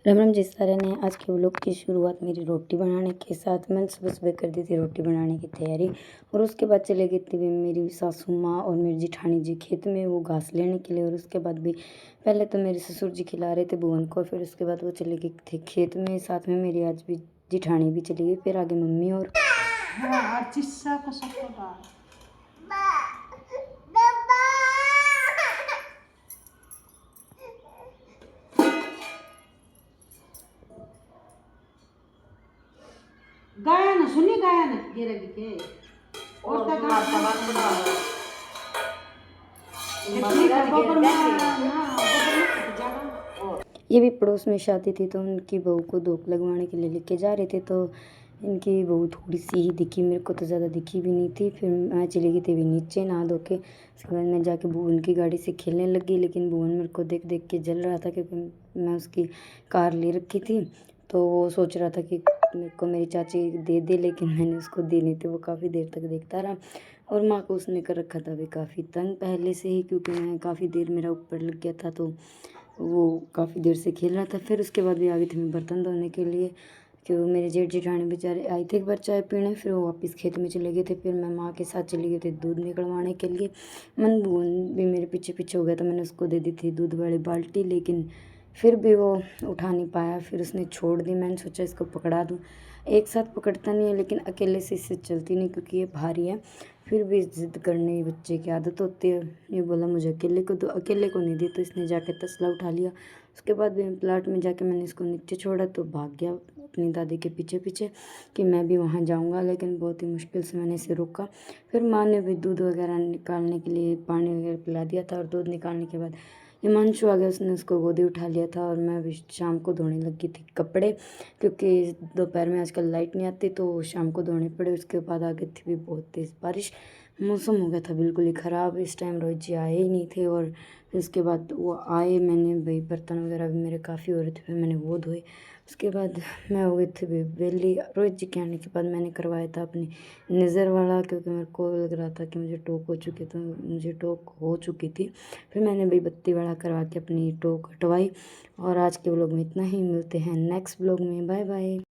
राम राम जी सारे ने। आज के व्लॉग की शुरुआत मेरी रोटी बनाने के साथ। मैंने सुबह सुबह कर दी थी रोटी बनाने की तैयारी और उसके बाद चले गई थी मेरी सासू माँ और मेरी जिठानी जी खेत में वो घास लेने के लिए। और उसके बाद भी पहले तो मेरे ससुर जी खिला रहे थे भुवन को, फिर उसके बाद वो चले गए थे खेत में। साथ में मेरी आज भी जिठानी भी चली गई, फिर आगे मम्मी और गायन सुनी गायन गिरे के और तक ये भी पड़ोस में शादी थी तो उनकी बहू को धूप लगवाने के लिए लेके जा रहे थे। तो इनकी बहू थोड़ी सी ही दिखी, मेरे को तो ज़्यादा दिखी भी नहीं थी। फिर मैं चली गई थी भी नीचे नहा धो के। उसके बाद मैं जाके भुवन की गाड़ी से खेलने लगी, लेकिन भुवन मेरे को देख देख के जल रहा था क्योंकि मैं उसकी कार ले रखी थी। तो वो सोच रहा था कि मेरे को मेरी चाची दे दे, लेकिन मैंने उसको दी नहीं थी। वो काफ़ी देर तक देखता रहा और माँ को उसने कर रखा था भी काफ़ी तंग पहले से ही, क्योंकि मैं काफ़ी देर मेरा ऊपर लग गया था तो वो काफ़ी देर से खेल रहा था। फिर उसके बाद भी आ गई थी मैं बर्तन धोने के लिए, क्योंकि मेरे जेठ जेठानी बेचारे आई थे एक बार चाय पीने, फिर वो वापस खेत में चले गए थे। फिर मैं माँ के साथ चली गई थी दूध निकलवाने के लिए। मन भुवन भी मेरे पीछे पीछे हो गया था, मैंने उसको दे दी थी दूध वाली बाल्टी, लेकिन फिर भी वो उठा नहीं पाया। फिर उसने छोड़ दी। मैंने सोचा इसको पकड़ा दूँ, एक साथ पकड़ता नहीं है, लेकिन अकेले से इससे चलती नहीं क्योंकि ये भारी है। फिर भी जिद करने बच्चे की आदत होती है। ये बोला मुझे अकेले को दो, अकेले को नहीं दी, तो इसने जाके तसला उठा लिया। उसके बाद भी प्लाट में जाके मैंने इसको नीचे छोड़ा तो भाग गया अपनी दादी के पीछे पीछे कि मैं भी वहाँ जाऊँगा, लेकिन बहुत ही मुश्किल से मैंने इसे रोका। फिर माँ ने भी दूध वगैरह निकालने के लिए पानी वगैरह पिला दिया था और दूध निकालने के बाद हिमांशु आ गया, उसने उसको गोदी उठा लिया था। और मैं भी शाम को धोने लगी थी कपड़े, क्योंकि दोपहर में आजकल लाइट नहीं आती तो शाम को धोने पड़े। उसके बाद आ गई थी भी बहुत तेज़ बारिश, मौसम हो गया था बिल्कुल ही ख़राब। इस टाइम रोहित जी आए ही नहीं थे और फिर उसके बाद वो आए, मैंने भाई बर्तन वगैरह भी मेरे काफ़ी हो रहे थे, फिर मैंने वो धोए। उसके बाद मैं हो गई थी वेली। रोहित जी के आने के बाद मैंने करवाया था अपनी नज़र वाला, क्योंकि मेरे को लग रहा था कि मुझे टोक हो चुकी, तो मुझे टोक हो चुकी थी। फिर मैंने भाई बत्ती वाला करवा के अपनी टोक हटवाई। और आज के व्लॉग में इतना ही, मिलते हैं नेक्स्ट व्लॉग में। Bye bye.